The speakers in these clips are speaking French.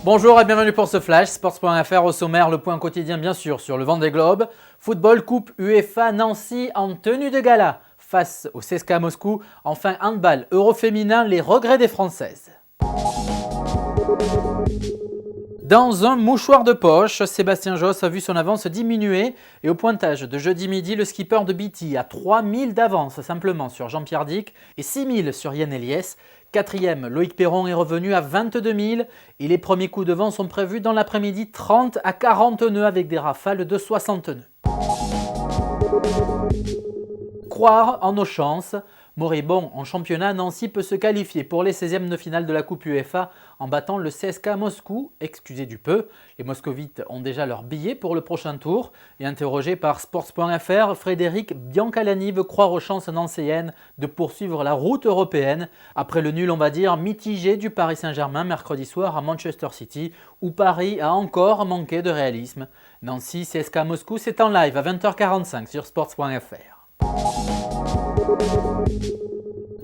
Bonjour et bienvenue pour ce flash, sports.fr au sommaire, le point quotidien bien sûr sur le Vendée Globe. Football, Coupe UEFA, Nancy en tenue de gala face au CSKA Moscou. Enfin handball, Euro féminin, les regrets des Françaises. Dans un mouchoir de poche, Sébastien Josse a vu son avance diminuer et au pointage de jeudi midi, le skipper de BT a 3000 d'avance simplement sur Jean-Pierre Dick et 6000 sur Yann Eliès. Quatrième, Loïc Perron est revenu à 22 000 et les premiers coups de vent sont prévus dans l'après-midi, 30 à 40 nœuds avec des rafales de 60 nœuds. Croire en nos chances. Moribond en championnat, Nancy peut se qualifier pour les 16e de finale de la Coupe UEFA en battant le CSKA Moscou, excusez du peu. Les moscovites ont déjà leur billet pour le prochain tour. Et interrogé par Sports.fr, Frédéric Biancalani veut croire aux chances nancéennes de poursuivre la route européenne après le nul, on va dire, mitigé du Paris Saint-Germain mercredi soir à Manchester City, où Paris a encore manqué de réalisme. Nancy, CSKA Moscou, c'est en live à 20h45 sur Sports.fr.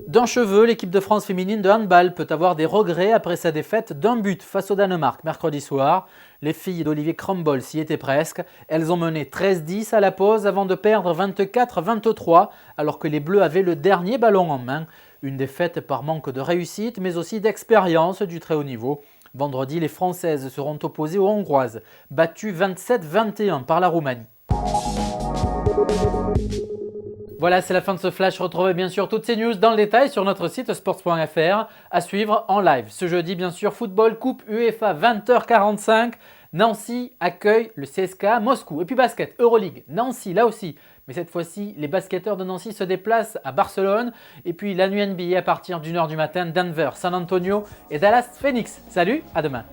D'un cheveu, l'équipe de France féminine de handball peut avoir des regrets après sa défaite d'un but face au Danemark mercredi soir. Les filles d'Olivier Crumble s'y étaient presque. Elles ont mené 13-10 à la pause avant de perdre 24-23 alors que les Bleus avaient le dernier ballon en main. Une défaite par manque de réussite mais aussi d'expérience du très haut niveau. Vendredi, les Françaises seront opposées aux Hongroises, battues 27-21 par la Roumanie. Voilà, c'est la fin de ce flash. Retrouvez bien sûr toutes ces news dans le détail sur notre site sports.fr à suivre en live. Ce jeudi, bien sûr, football, coupe UEFA, 20h45. Nancy accueille le CSKA Moscou. Et puis basket, Euroleague, Nancy là aussi. Mais cette fois-ci, les basketteurs de Nancy se déplacent à Barcelone. Et puis la nuit NBA à partir d'1h du matin, Denver, San Antonio et Dallas Phoenix. Salut, à demain.